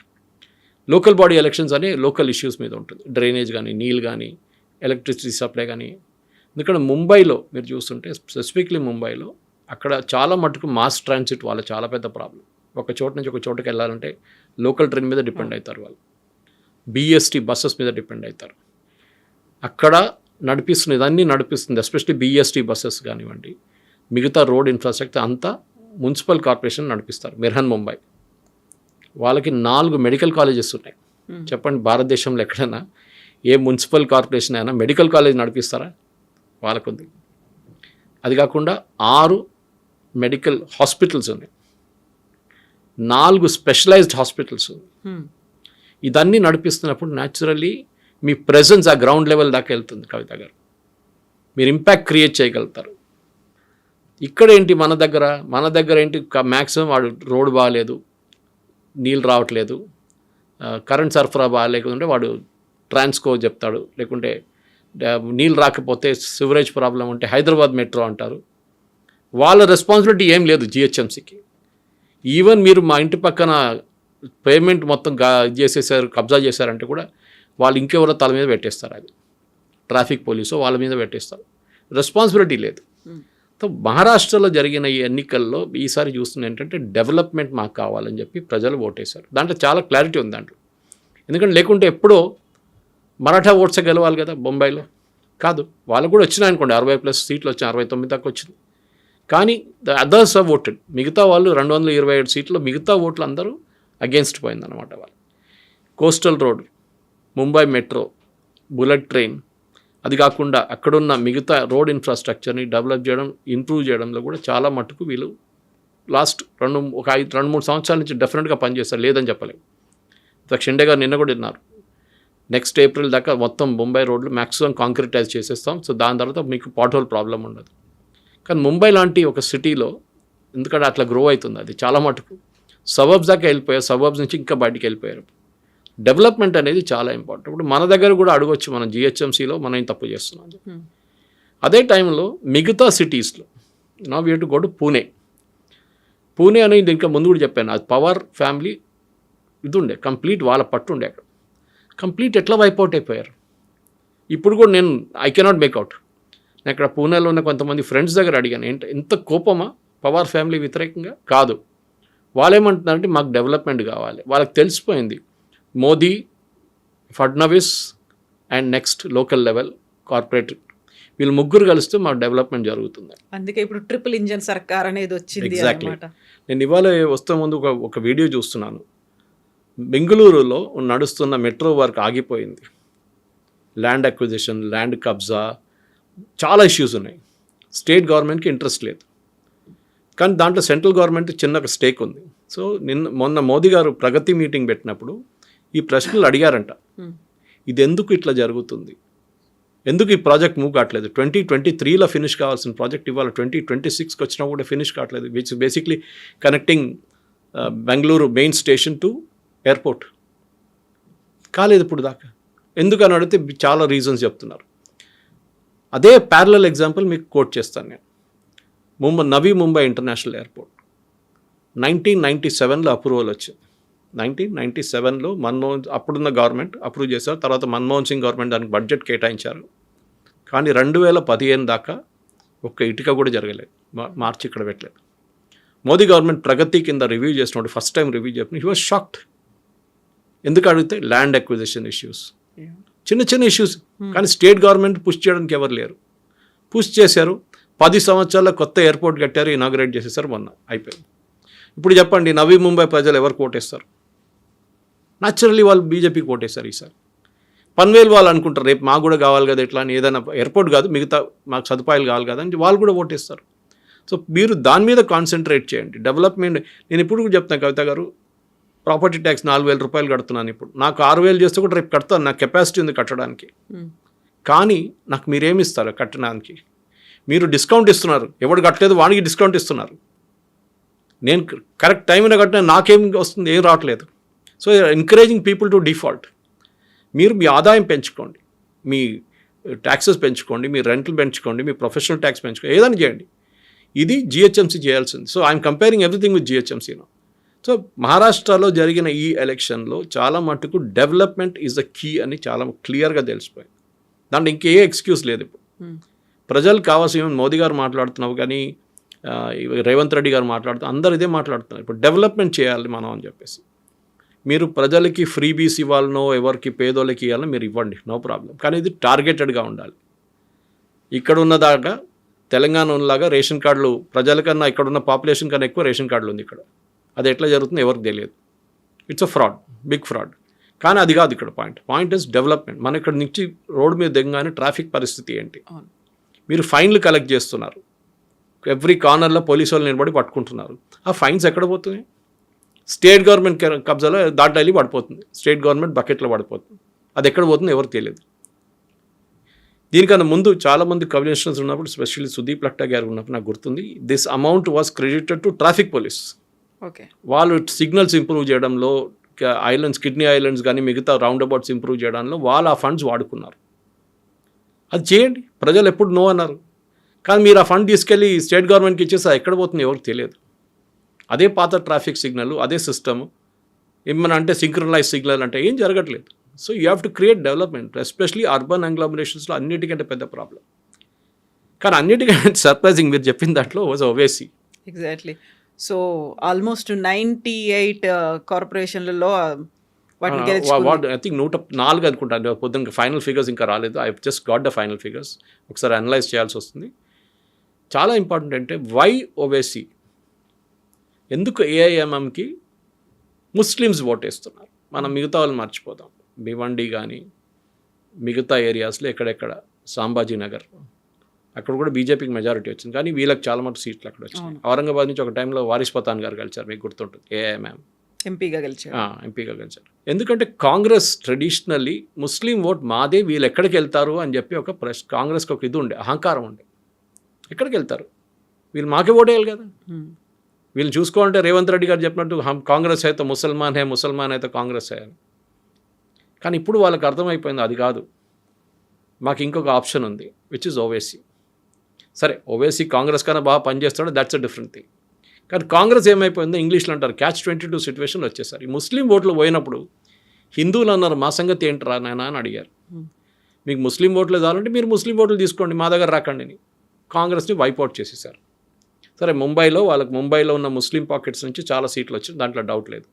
లోకల్ బాడీ ఎలక్షన్స్ అనే లోకల్ ఇష్యూస్ మీద ఉంటుంది, డ్రైనేజ్ కానీ, నీళ్ళు కానీ, ఎలక్ట్రిసిటీ సప్లై కానీ. ఎందుకంటే ముంబైలో మీరు చూస్తుంటే స్పెసిఫిక్లీ ముంబైలో అక్కడ చాలా మటుకు మాస్ ట్రాన్సిట్ వాళ్ళ చాలా పెద్ద ప్రాబ్లం. ఒక చోట నుంచి ఒక చోటకి వెళ్ళాలంటే లోకల్ ట్రైన్ మీద డిపెండ్ అవుతారు వాళ్ళు, బీఎస్టీ బస్సెస్ మీద డిపెండ్ అవుతారు. అక్కడ నడిపిస్తుంది, ఇదన్నీ నడిపిస్తుంది ఎస్పెషల్లీ బీఎస్టీ బస్సెస్ కానివ్వండి, మిగతా రోడ్ ఇన్ఫ్రాస్ట్రక్చర్ అంతా మున్సిపల్ కార్పొరేషన్ నడిపిస్తారు. మిర్హన్ ముంబై వాళ్ళకి 4 మెడికల్ కాలేజెస్ ఉన్నాయి. చెప్పండి భారతదేశంలో ఎక్కడైనా ఏ మున్సిపల్ కార్పొరేషన్ అయినా మెడికల్ కాలేజ్ నడిపిస్తారా? వాళ్ళకుంది. అది కాకుండా 6 మెడికల్ హాస్పిటల్స్ ఉన్నాయి, 4 స్పెషలైజ్డ్ హాస్పిటల్స్ ఉన్నాయి. ఇదన్నీ నడిపిస్తున్నప్పుడు న్యాచురల్లీ మీ ప్రెజెన్స్ ఆ గ్రౌండ్ లెవెల్ దాకా వెళ్తుంది కవిత గారు, మీరు ఇంపాక్ట్ క్రియేట్ చేయగలుగుతారు. ఇక్కడ ఏంటి మన దగ్గర ఏంటి మ్యాక్సిమం వాడు రోడ్ బాగాలేదు, నీళ్ళు రావట్లేదు, కరెంట్ సరఫరా బాగాలేకుంటే వాడు ట్రాన్స్కో చెప్తాడు, లేకుంటే నీళ్ళు రాకపోతే సివరేజ్ ప్రాబ్లం ఉంటే హైదరాబాద్ మెట్రో అంటారు. వాళ్ళ రెస్పాన్సిబిలిటీ ఏం లేదు జిహెచ్ఎంసీకి. ఈవెన్ మీరు మా ఇంటి పక్కన పేమెంట్ మొత్తం చేసేసారు, కబ్జా చేశారంటే కూడా వాళ్ళు ఇంకెవరో తల మీద పెట్టేస్తారు, అది ట్రాఫిక్ పోలీసు వాళ్ళ మీద పెట్టేస్తారు, రెస్పాన్సిబిలిటీ లేదు. సో మహారాష్ట్రలో జరిగిన ఈ ఎన్నికల్లో ఈసారి చూస్తుంది ఏంటంటే డెవలప్మెంట్ మాకు కావాలని చెప్పి ప్రజలు ఓటేశారు. దాంట్లో చాలా క్లారిటీ ఉంది దాంట్లో. ఎందుకంటే లేకుంటే ఎప్పుడో మరాఠా ఓట్సే గెలవాలి కదా బొంబాయిలో, కాదు వాళ్ళకు కూడా వచ్చినాయి అనుకోండి, 60+ సీట్లు వచ్చాయి, 69 దాకా వచ్చింది. కానీ ద అదర్స్ ఆర్ ఓటెడ్, మిగతా వాళ్ళు 227 సీట్లు, మిగతా ఓట్లు అందరూ అగేన్స్ట్ పోయిందన్నమాట. వాళ్ళు coastal road, Mumbai metro, bullet train, అది కాకుండా అక్కడున్న మిగతా రోడ్ ఇన్ఫ్రాస్ట్రక్చర్ని డెవలప్ చేయడం, ఇంప్రూవ్ చేయడంలో కూడా చాలా మట్టుకు వీళ్ళు లాస్ట్ 2-3 సంవత్సరాల నుంచి డెఫినెట్గా పనిచేస్తారు, లేదని చెప్పలేము. షిండే గారు నిన్న కూడా విన్నారు, నెక్స్ట్ ఏప్రిల్ దాకా మొత్తం ముంబై రోడ్లు మ్యాక్సిమం కాంక్రిటైజ్ చేసేస్తాం, సో దాని తర్వాత మీకు పాట్ హోల్ ప్రాబ్లం ఉండదు. కానీ ముంబై లాంటి ఒక సిటీలో ఎందుకంటే అట్లా గ్రో అవుతుంది, అది చాలా మటుకు సబర్బ్స్ దాకా వెళ్ళిపోయారు, సబర్బ్స్ నుంచి ఇంకా బయటికి వెళ్ళిపోయారు. డెవలప్మెంట్ అనేది చాలా ఇంపార్టెంట్. ఇప్పుడు మన దగ్గర కూడా అడగొచ్చు, మనం జిహెచ్ఎంసీలో మనం తప్పు చేస్తున్నాం. అదే టైంలో మిగతా సిటీస్లో నా we to go to Pune అనేది ఇంకా ముందు కూడా చెప్పాను, అది పవర్ ఫ్యామిలీ ఇది ఉండే కంప్లీట్ వాళ్ళ పట్టు ఉండే, అక్కడ కంప్లీట్ ఎట్లా వైప్అవుట్ అయిపోయారు. ఇప్పుడు కూడా నేను ఐ కెనాట్ మేక్అవుట్. నేను అక్కడ పూణేలో ఉన్న కొంతమంది ఫ్రెండ్స్ దగ్గర అడిగాను, ఎంత కోపమా పవర్ ఫ్యామిలీ వ్యతిరేకంగా? కాదు, వాళ్ళు ఏమంటున్నారంటే మాకు డెవలప్మెంట్ కావాలి. వాళ్ళకి తెలిసిపోయింది Modi Fadnavis and next local level corporate వీళ్ళు ముగ్గురు కలిస్తే మాకు డెవలప్మెంట్ జరుగుతుంది. అందుకే ఇప్పుడు ట్రిపుల్ ఇంజన్ సర్కార్ అనేది వచ్చింది ఎగ్జాక్ట్లీ. అన్నమాట. నేను ఇవాళ వస్తే ముందు ఒక వీడియో చూస్తున్నాను. బెంగళూరులో నడుస్తున్న మెట్రో వర్క్ ఆగిపోయింది. ల్యాండ్ అక్విజిషన్, ల్యాండ్ కబ్జా, చాలా ఇష్యూస్ ఉన్నాయి. స్టేట్ గవర్నమెంట్కి ఇంట్రెస్ట్ లేదు, కానీ దాంట్లో సెంట్రల్ గవర్నమెంట్ చిన్న స్టేక్ ఉంది. సో మొన్న మోదీ గారు ప్రగతి మీటింగ్ పెట్టినప్పుడు ఈ ప్రశ్నలు అడిగారంట, ఇది ఎందుకు ఇట్లా జరుగుతుంది, ఎందుకు ఈ ప్రాజెక్ట్ మూవ్ కావట్లేదు, 2023లో ఫినిష్ కావాల్సిన ప్రాజెక్ట్ ఇవాళ 2026కి వచ్చినా కూడా ఫినిష్ కావట్లేదు, which basically connecting Bengaluru main station to airport కాలేదు ఇప్పుడు దాకా. ఎందుకని అడిగితే చాలా రీజన్స్ చెప్తున్నారు. అదే ప్యారలల్ ఎగ్జాంపుల్ మీకు కోట్ చేస్తాను నేను. నవీ ముంబై ఇంటర్నేషనల్ ఎయిర్పోర్ట్ 1997లో అప్రూవల్ వచ్చింది. 1997లో అప్పుడున్న గవర్నమెంట్ అప్రూవ్ చేశారు. తర్వాత మన్మోహన్ సింగ్ గవర్నమెంట్ దానికి బడ్జెట్ కేటాయించారు. కానీ 2015 దాకా ఒక్క ఇటుక కూడా జరగలేదు, మార్చి ఇక్కడ పెట్టలేదు. మోదీ గవర్నమెంట్ ప్రగతి కింద రివ్యూ చేసినప్పుడు ఫస్ట్ టైం రివ్యూ చెప్పిన హీ వాజ్ షాక్డ్. ఎందుకు అడిగితే ల్యాండ్ అక్విజిషన్ ఇష్యూస్, చిన్న చిన్న ఇష్యూస్, కానీ స్టేట్ గవర్నమెంట్ పుష్ చేయడానికి ఎవరు లేరు. పుష్ చేశారు. 10 సంవత్సరాల కొత్త ఎయిర్పోర్ట్ కట్టారు, ఇనాగ్రేట్ చేసేసారు, మొన్న అయిపోయింది. ఇప్పుడు చెప్పండి, నవీ ముంబై ప్రజలు ఎవరు ఓటేస్తారు? న్యాచురల్లీ వాళ్ళు బీజేపీకి ఓటేస్తారు ఈసారి. పన్వేల్ వాళ్ళు అనుకుంటారు రేపు మాకు కూడా కావాలి కదా, ఎట్లా అని, ఏదైనా ఎయిర్పోర్ట్ కాదు మిగతా మాకు సదుపాయాలు కావాలి కదా అని వాళ్ళు కూడా ఓటేస్తారు. సో మీరు దాని మీద కాన్సన్ట్రేట్ చేయండి. డెవలప్మెంట్ నేను ఇప్పుడు కూడా చెప్తాను కవిత గారు, ప్రాపర్టీ ట్యాక్స్ 4,000 రూపాయలు కడుతున్నాను. ఇప్పుడు నాకు 6,000 చేస్తే కూడా రేపు కడతాను, నాకు కెపాసిటీ ఉంది కట్టడానికి. కానీ నాకు మీరేమి ఇస్తారు కట్టడానికి? మీరు డిస్కౌంట్ ఇస్తున్నారు, ఎవడు కట్టలేదు వానికి డిస్కౌంట్ ఇస్తున్నారు. నేను కరెక్ట్ టైంలో కట్టిన నాకేం వస్తుంది, ఏం రావట్లేదు. So encouraging people to default. మీరు మీ ఆదాయం పెంచుకోండి, మీ ట్యాక్సెస్ పెంచుకోండి, మీ రెంట్లు పెంచుకోండి, మీ ప్రొఫెషనల్ ట్యాక్స్ పెంచుకోండి, ఏదైనా చేయండి. ఇది జిహెచ్ఎంసీ చేయాల్సింది. So I'm comparing everything with GHMC now. So మహారాష్ట్రలో జరిగిన ఈ ఎలక్షన్లో చాలా మటుకు డెవలప్మెంట్ ఈజ్ ద కీ అని చాలా క్లియర్గా తెలిసిపోయింది. దాంట్లో ఇంకే ఎక్స్క్యూజ్ లేదు. ఇప్పుడు ప్రజలు కావాల్సిన మోదీ గారు మాట్లాడుతున్నావు, కానీ రేవంత్ రెడ్డి గారు మాట్లాడుతున్నారు, అందరు ఇదే మాట్లాడుతున్నారు. ఇప్పుడు డెవలప్మెంట్ చేయాలి మనం అని చెప్పేసి. మీరు ప్రజలకి ఫ్రీబీస్ ఇవ్వాలనో, ఎవరికి పేదోళ్ళకి ఇవ్వాలనో మీరు ఇవ్వండి, నో ప్రాబ్లం. కానీ ఇది టార్గెటెడ్గా ఉండాలి. ఇక్కడ ఉన్నదాకా తెలంగాణ ఉన్నలాగా రేషన్ కార్డులు ప్రజలకన్నా ఇక్కడున్న పాపులేషన్ కన్నా ఎక్కువ రేషన్ కార్డులు ఉంది ఇక్కడ. అది ఎట్లా జరుగుతుందో ఎవరికి తెలియదు. It's a fraud, big fraud. కానీ అది కాదు ఇక్కడ పాయింట్ ఇస్ డెవలప్మెంట్. మనం ఇక్కడ నుంచి రోడ్డు మీద దిగగానే ట్రాఫిక్ పరిస్థితి ఏంటి? మీరు ఫైన్లు కలెక్ట్ చేస్తున్నారు, ఎవ్రీ కార్నర్లో పోలీసు వాళ్ళు నిలబడి పట్టుకుంటున్నారు. ఆ ఫైన్స్ ఎక్కడ పోతున్నాయి? స్టేట్ గవర్నమెంట్ కబ్జాలో దాంట్లో వెళ్ళి పడిపోతుంది, స్టేట్ గవర్నమెంట్ బకెట్లో పడిపోతుంది. అది ఎక్కడ పోతుందో ఎవరికి తెలియదు. దీనికన్నా ముందు చాలామంది కమిషనర్స్ ఉన్నప్పుడు, స్పెషల్లీ సుదీప్ లట్టా గారు ఉన్నప్పుడు నాకు గుర్తుంది, this amount was credited to traffic police. Okay, వాళ్ళు సిగ్నల్స్ ఇంప్రూవ్ చేయడంలో, ఐలాండ్స్, కిడ్నీ ఐలాండ్స్ కానీ మిగతా రౌండ్ అబౌట్స్ ఇంప్రూవ్ చేయడంలో వాళ్ళు ఆ ఫండ్స్ వాడుకున్నారు. అది చేయండి, ప్రజలు ఎప్పుడు నో అన్నారు. కానీ మీరు ఆ ఫండ్ తీసుకెళ్ళి స్టేట్ గవర్నమెంట్కి ఇచ్చేసి ఎక్కడ పోతుంది ఎవరికి తెలియదు. అదే పాత ట్రాఫిక్ సిగ్నల్, అదే సిస్టమ్, ఏమన్నా అంటే సింక్రనైజ్ సిగ్నల్ అంటే ఏం జరగట్లేదు. So you have to create development, especially urban అగ్లామరేషన్స్లో అన్నిటికంటే పెద్ద ప్రాబ్లం. కానీ అన్నిటికంటే సర్ప్రైజింగ్ మీరు చెప్పిన దాంట్లో was Owaisi. Exactly. So almost 98 కార్పొరేషన్లలో వాటిని గెలుచుకుంది. ఐ థింక్ 104 అనుకుంటాను. పొద్దున్న ఫైనల్ ఫిగర్స్ ఇంకా రాలేదు. I just got the final figures. ఒకసారి అనలైజ్ చేయాల్సి వస్తుంది. చాలా ఇంపార్టెంట్ అంటే వై ఓవేసీ, ఎందుకు ఏఐఎంఎంకి ముస్లిమ్స్ ఓటేస్తున్నారు? మనం మిగతా వాళ్ళు మర్చిపోతాం. భివండి కానీ మిగతా ఏరియాస్లో ఎక్కడెక్కడ, సాంబాజీ నగర్, అక్కడ కూడా బీజేపీకి మెజారిటీ వచ్చింది. కానీ వీళ్ళకి చాలా మటు సీట్లు అక్కడ వచ్చినాయి. ఔరంగాబాద్ నుంచి ఒక టైంలో వారిస్ పతాన్ గారు గెలిచారు, మీకు గుర్తుంటుంది, ఏఐఎంఎం ఎంపీగా గెలిచారు. ఎందుకంటే కాంగ్రెస్ ట్రెడిషనల్లీ ముస్లిం ఓట్ మాదే, వీళ్ళు ఎక్కడికి వెళ్తారు అని చెప్పి ఒక కాంగ్రెస్కి ఒక ఇది ఉండే, అహంకారం ఉండే. ఎక్కడికి వెళ్తారు వీళ్ళు, మాకే ఓటేయాలి కదా. వీళ్ళు చూసుకోవాలంటే రేవంత్ రెడ్డి గారు చెప్పినట్టు కాంగ్రెస్ అయితే ముసల్మాన్ అయితే కాంగ్రెస్ అని. కానీ ఇప్పుడు వాళ్ళకి అర్థమైపోయింది అది కాదు, మాకు ఇంకొక ఆప్షన్ ఉంది, విచ్ ఇస్ ఓవేసీ. సరే, ఓవేసీ కాంగ్రెస్ కన్నా బాగా పనిచేస్తాడు, దట్స్ అ డిఫరెంట్ థింగ్. కానీ కాంగ్రెస్ ఏమైపోయిందో ఇంగ్లీష్లో అంటారు క్యాచ్ 22 సిచ్యువేషన్లో వచ్చేసారు. ఈ ముస్లిం ఓట్లు పోయినప్పుడు హిందువులు అన్నారు మా సంగతి ఏంటరా నాయన అని అడిగారు. మీకు ముస్లిం ఓట్లు కావాలంటే మీరు ముస్లిం ఓట్లు తీసుకోండి, మా దగ్గర రాకండి అని కాంగ్రెస్ని వైపౌట్ చేసేసారు. సరే, ముంబైలో ఉన్న ముస్లిం పాకెట్స్ నుంచి చాలా సీట్లు వచ్చాయి, దాంట్లో డౌట్ లేదు.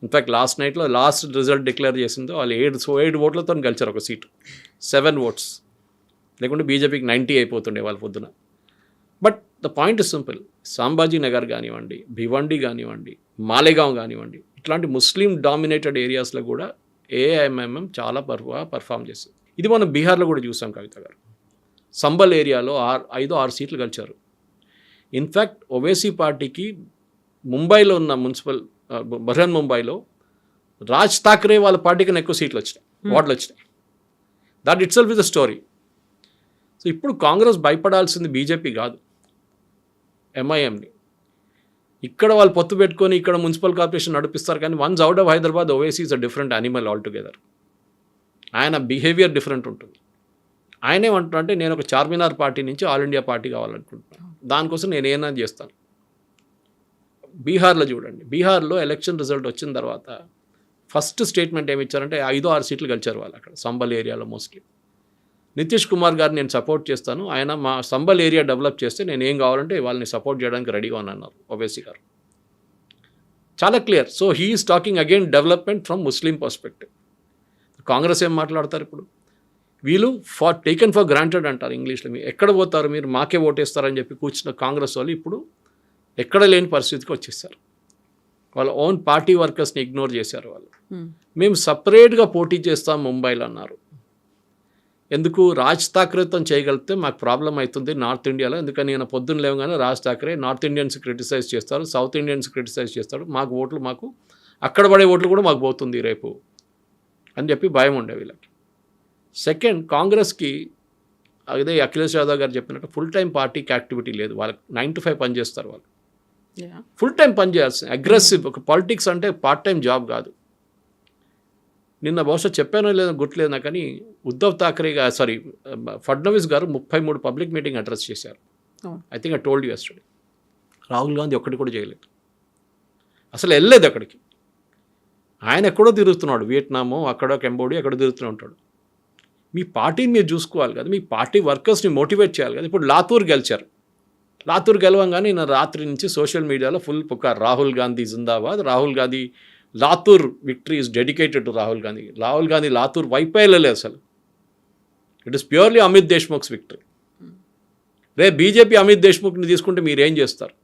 ఇన్ఫ్యాక్ట్ లాస్ట్ నైట్లో లాస్ట్ రిజల్ట్ డిక్లేర్ చేసిందో వాళ్ళు 7 ఓట్లతో గెలిచారు ఒక సీటు, 7 ఓట్స్. లేకుంటే బీజేపీకి 90 అయిపోతుండే వాళ్ళ పొద్దున. But the point is simple. Sambhaji Nagar కానివ్వండి, భివండి కానివ్వండి, మాలేగాం కానివ్వండి, ఇట్లాంటి ముస్లిం డామినేటెడ్ ఏరియాస్లో కూడా ఏఐఎంఎంఎం చాలా పర్ఫామ్ చేస్తుంది. ఇది మనం బీహార్లో కూడా చూసాం కవిత గారు. సంబల్ ఏరియాలో 5-6 సీట్లు గెలిచారు. ఇన్ఫ్యాక్ట్ ఓవైసీ పార్టీకి ముంబైలో ఉన్న మున్సిపల్ బర్హన్ ముంబైలో రాజ్ ఠాక్రే వాళ్ళ పార్టీకి ఎక్కువ సీట్లు వచ్చినాయి, ఓట్లు వచ్చినాయి. That it self is the story. So ఇప్పుడు కాంగ్రెస్ భయపడాల్సింది బీజేపీ కాదు, ఎంఐఎంని. ఇక్కడ వాళ్ళు పొత్తు పెట్టుకొని ఇక్కడ మున్సిపల్ కార్పొరేషన్ నడిపిస్తారు, కానీ once out of Hyderabad Owaisi is a different animal all together. ఆయన బిహేవియర్ డిఫరెంట్ ఉంటుంది. ఆయనేమంటున్నా అంటే నేను ఒక చార్మినార్ పార్టీ నుంచి ఆల్ ఇండియా పార్టీ కావాలనుకుంటున్నాను, దానికోసం నేను ఏమైనా చేస్తాను. బీహార్లో చూడండి, బీహార్లో ఎలక్షన్ రిజల్ట్ వచ్చిన తర్వాత ఫస్ట్ స్టేట్మెంట్ ఏమి ఇచ్చారంటే 5-6 సీట్లు గెలిచారు వాళ్ళు అక్కడ సంబల్ ఏరియాలో మోస్ట్లీ. నితీష్ కుమార్ గారిని నేను సపోర్ట్ చేస్తాను, ఆయన మా సంబల్ ఏరియా డెవలప్ చేస్తే నేను ఏం కావాలంటే వాళ్ళని సపోర్ట్ చేయడానికి రెడీగా అన్నారు ఓవైసీ గారు. చాలా clear. So he is talking again development from Muslim perspective. Congress ఏం మాట్లాడతారు ఇప్పుడు? వీళ్ళు టేకెన్ ఫర్ గ్రాంటెడ్ అంటారు ఇంగ్లీష్లో. మీరు ఎక్కడ పోతారు, మీరు మాకే ఓటేస్తారని చెప్పి కూర్చున్న కాంగ్రెస్ వాళ్ళు ఇప్పుడు ఎక్కడ లేని పరిస్థితికి వచ్చేసారు. వాళ్ళ ఓన్ పార్టీ వర్కర్స్ని ఇగ్నోర్ చేశారు వాళ్ళు. మేము సపరేట్గా పోటీ చేస్తాం ముంబైలో అన్నారు. ఎందుకు? రాజ్ ఠాక్రేతో చేయగలిగితే మాకు ప్రాబ్లం అవుతుంది నార్త్ ఇండియాలో. ఎందుకని నేను పొద్దున్న లేవగానే Raj Thackeray north Indians criticise చేస్తారు, సౌత్ ఇండియన్స్ క్రిటిసైజ్ చేస్తాడు, మాకు అక్కడ పడే ఓట్లు కూడా మాకు పోతుంది రేపు అని చెప్పి భయం ఉండే వీళ్ళకి. సెకండ్, కాంగ్రెస్కి అదే అఖిలేష్ యాదవ్ గారు చెప్పినట్టు ఫుల్ టైం పార్టీకి యాక్టివిటీ లేదు. వాళ్ళకి 9 to 5 పని చేస్తారు వాళ్ళు. ఫుల్ టైం పని చేయాల్సింది. అగ్రెసివ్. ఒక పాలిటిక్స్ అంటే పార్ట్ టైం జాబ్ కాదు. నిన్న బహుశా చెప్పానో లేదో గుర్తులేదు నాకు, కానీ ఉద్ధవ్ ఠాక్రే ఫడ్నవీస్ గారు 33 పబ్లిక్ మీటింగ్ అడ్రస్ చేశారు. I think I told you yesterday. Rahul Gandhi ఒక్కటి కూడా చేయలేదు, అసలు వెళ్ళలేదు అక్కడికి. ఆయన ఎక్కడో తిరుగుతున్నాడు, వియట్నామో అక్కడో కంబోడియా ఎక్కడో తిరుగుతూ ఉంటాడు. మీ పార్టీని మీరు చూసుకోవాలి కదా, మీ పార్టీ వర్కర్స్ని మోటివేట్ చేయాలి కదా. ఇప్పుడు లాతూర్ గెలిచారు. లాతూర్ గెలవంగానే నేను రాత్రి నుంచి సోషల్ మీడియాలో ఫుల్ పుకార్, రాహుల్ గాంధీ జిందాబాద్, Rahul Gandhi Latur victory is dedicated to Rahul Gandhi. Rahul Gandhi Latur వైపే వెళ్ళలేదు అసలు. It is purely Amit Deshmukh's victory. రేపు బీజేపీ అమిత్ దేశ్ముఖ్ని తీసుకుంటే మీరు ఏం చేస్తారు?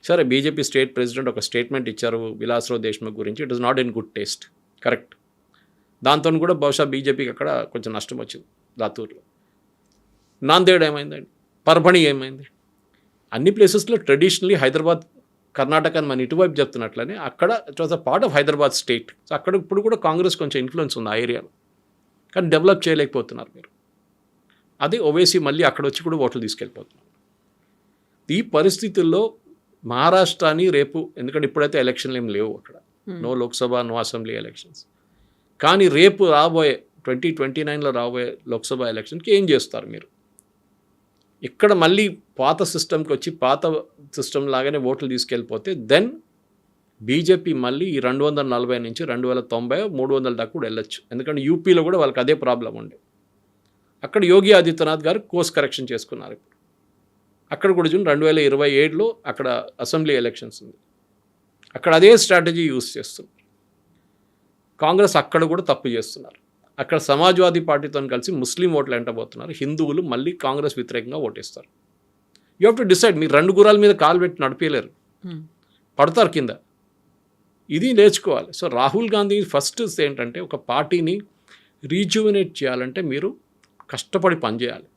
సరే, బీజేపీ స్టేట్ ప్రెసిడెంట్ ఒక స్టేట్మెంట్ ఇచ్చారు విలాస్రావు దేశ్ముఖ్ గురించి. It is not in good taste, correct. దాంతో కూడా బహుశా బీజేపీకి అక్కడ కొంచెం నష్టం వచ్చింది లాతూర్లో. నాందేడ్ ఏమైందండి, పర్భణి ఏమైంది, అన్ని ప్లేసెస్లో ట్రెడిషనలీ హైదరాబాద్, కర్ణాటక అని మన ఇటువైపు చెప్తున్నట్లనే అక్కడ it was a part of Hyderabad state. So అక్కడ ఇప్పుడు కూడా కాంగ్రెస్ కొంచెం ఇన్ఫ్లుయెన్స్ ఉంది ఆ ఏరియాలో, కానీ డెవలప్ చేయలేకపోతున్నారు మీరు. అదే ఓవైసీ మళ్ళీ అక్కడ వచ్చి కూడా ఓట్లు తీసుకెళ్ళిపోతున్నారు. ఈ పరిస్థితుల్లో మహారాష్ట్రని రేపు, ఎందుకంటే ఇప్పుడైతే ఎలక్షన్లు ఏం లేవు అక్కడ, no Lok Sabha no assembly elections, కానీ రేపు రాబోయే 2029లో రాబోయే లోక్సభ ఎలక్షన్కి ఏం చేస్తారు మీరు? ఇక్కడ మళ్ళీ పాత సిస్టమ్కి వచ్చి పాత సిస్టమ్ లాగానే ఓట్లు తీసుకెళ్ళిపోతే దెన్ బీజేపీ మళ్ళీ ఈ 240 నుంచి 290, 300 దాకా కూడా వెళ్ళొచ్చు. ఎందుకంటే యూపీలో కూడా వాళ్ళకి అదే ప్రాబ్లం ఉండే. అక్కడ యోగి ఆదిత్యనాథ్ గారు కోర్స్ కరెక్షన్ చేసుకున్నారు. ఇప్పుడు అక్కడ కూడా చూడండి 2027లో అక్కడ అసెంబ్లీ ఎలక్షన్స్ ఉంది, అక్కడ అదే స్ట్రాటజీ యూజ్ చేస్తుంది. కాంగ్రెస్ అక్కడ కూడా తప్పు చేస్తున్నారు. అక్కడ సమాజ్వాదీ పార్టీతో కలిసి ముస్లిం ఓట్లు ఎంటబోతున్నారు. హిందువులు మళ్ళీ కాంగ్రెస్ వ్యతిరేకంగా ఓటేస్తారు. You have to decide. మీరు 2 గుర్రాల మీద కాలు పెట్టి నడిపేయలేరు, పడతారు కింద. ఇది నేర్చుకోవాలి. సో రాహుల్ గాంధీ ఫస్ట్ ఏంటంటే ఒక పార్టీని రీజువినేట్ చేయాలంటే మీరు కష్టపడి పనిచేయాలి.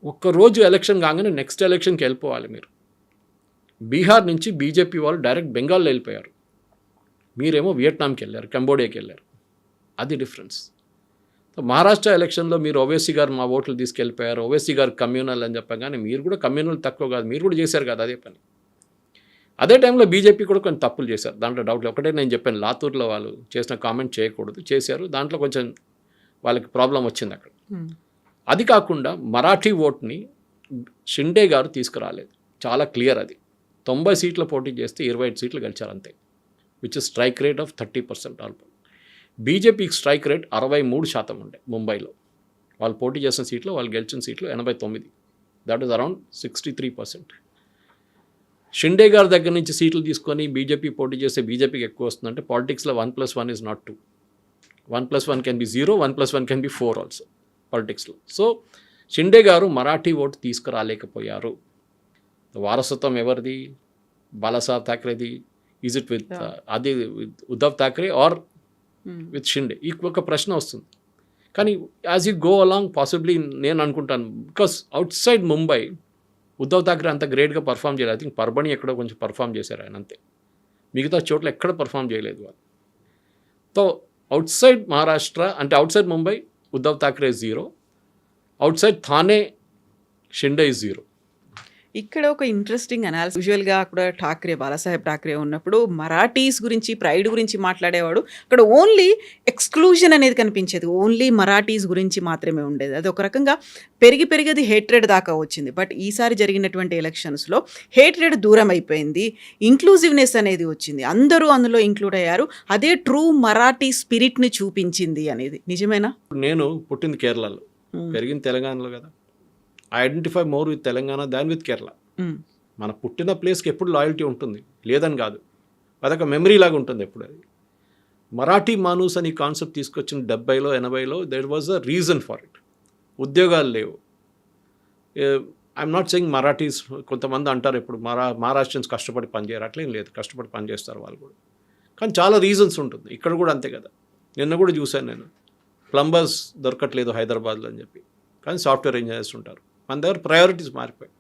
ఒక్కరోజు ఎలక్షన్ కాగానే నెక్స్ట్ ఎలక్షన్కి వెళ్ళిపోవాలి మీరు. బీహార్ నుంచి బీజేపీ వాళ్ళు డైరెక్ట్ బెంగాల్లో వెళ్ళిపోయారు, మీరేమో వియట్నాంకి వెళ్ళారు, కంబోడియాకి వెళ్ళారు. అది డిఫరెన్స్. మహారాష్ట్ర ఎలక్షన్లో మీరు ఓవైసీ గారు మా ఓట్లు తీసుకెళ్ళిపోయారు, ఓవైసీ గారు కమ్యూనల్ అని చెప్పగానే మీరు కూడా కమ్యూనల్ తక్కువ కాదు, మీరు కూడా చేశారు కదా అదే పని. అదే టైంలో బీజేపీ కూడా కొన్ని తప్పులు చేశారు, దాంట్లో డౌట్. ఒకటే నేను చెప్పాను, లాతూర్లో వాళ్ళు చేసిన కామెంట్ చేయకూడదు, చేశారు. దాంట్లో కొంచెం వాళ్ళకి ప్రాబ్లం వచ్చింది అక్కడ. అది కాకుండా మరాఠీ ఓట్ని షిండే గారు తీసుకురాలేదు, చాలా క్లియర్. అది 90 సీట్లు పోటీ చేస్తే 25 సీట్లు గెలిచారు అంతే, which is strike rate of 30% all. బీజేపీకి స్ట్రైక్ రేట్ 63% ఉండే ముంబైలో. వాళ్ళు పోటీ చేసిన సీట్లు, వాళ్ళు గెలిచిన సీట్లు 89. That is around 63%. షిండే గారి దగ్గర నుంచి సీట్లు తీసుకొని బీజేపీ పోటీ చేస్తే బీజేపీకి ఎక్కువ వస్తుందంటే పాలిటిక్స్లో 1+1 is not 2. 1+1 can be 0, 1+1 can be 4 also పాలిటిక్స్లో. సో షిండే గారు మరాఠీ ఓటు తీసుకురాలేకపోయారు. వారసత్వం ఎవరిది? బాలాసాహెబ్ థాక్రేది. ఈజ్ ఇట్ విత్ అది with Uddhav Thackeray or with Shinde? ఈ ఒక ప్రశ్న వస్తుంది. కానీ as you go along possibly నేను అనుకుంటాను, because outside Mumbai Uddhav Thackeray అంత గ్రేట్గా పర్ఫామ్ చేయలేదు. ఐ థింక్ పర్బణి ఎక్కడో కొంచెం పర్ఫామ్ చేశారు ఆయన, అంతే. మిగతా చోట్ల ఎక్కడ పర్ఫామ్ చేయలేదు వాళ్ళు. సో అవుట్ సైడ్ మహారాష్ట్ర అంటే out side Mumbai Uddhav Thackeray 0, out side Thane Shinde 0. ఇక్కడ ఒక ఇంట్రెస్టింగ్ అనాలిసిస్. యూజువల్గా అక్కడ ఠాక్రే, బాలాసాహెబ్ ఠాక్రే ఉన్నప్పుడు మరాఠీస్ గురించి, ప్రైడ్ గురించి మాట్లాడేవాడు. అక్కడ ఓన్లీ ఎక్స్క్లూజన్ అనేది కనిపించేది, ఓన్లీ మరాఠీస్ గురించి మాత్రమే ఉండేది. అది ఒక రకంగా పెరిగి అది హేట్రెడ్ దాకా వచ్చింది. బట్ ఈసారి జరిగినటువంటి ఎలక్షన్స్లో హేట్రెడ్ దూరం అయిపోయింది, ఇంక్లూజివ్నెస్ అనేది వచ్చింది, అందరూ అందులో ఇంక్లూడ్ అయ్యారు. అదే ట్రూ మరాఠీ స్పిరిట్ని చూపించింది అనేది నిజమేనా? నేను పుట్టింది కేరళలో, పెరిగింది తెలంగాణలో కదా. I identify more with Telangana than with Kerala. మన పుట్టిన ప్లేస్కి ఎప్పుడు లాయల్టీ ఉంటుంది, లేదని కాదు, అదొక మెమరీ లాగా ఉంటుంది ఎప్పుడు. అది మరాఠీ మానూస్ అని కాన్సెప్ట్ తీసుకొచ్చిన 70లో 80లో there was a reason for it. ఉద్యోగాలు లేవు. ఐఎమ్ నాట్ సెయింగ్ మరాఠీస్, కొంతమంది అంటారు ఇప్పుడు మహారాష్ట్రన్స్ కష్టపడి పనిచేయరు, అట్లేం లేదు, కష్టపడి పనిచేస్తారు వాళ్ళు కూడా. కానీ చాలా రీజన్స్ ఉంటుంది. ఇక్కడ కూడా అంతే కదా. నిన్న కూడా చూశాను నేను, ప్లంబర్స్ దొరకట్లేదు హైదరాబాద్లో అని చెప్పి, కానీ సాఫ్ట్వేర్ ఇంజనీర్స్ ఉంటారు. మన దగ్గర ప్రయారిటీస్ మారిపోయి.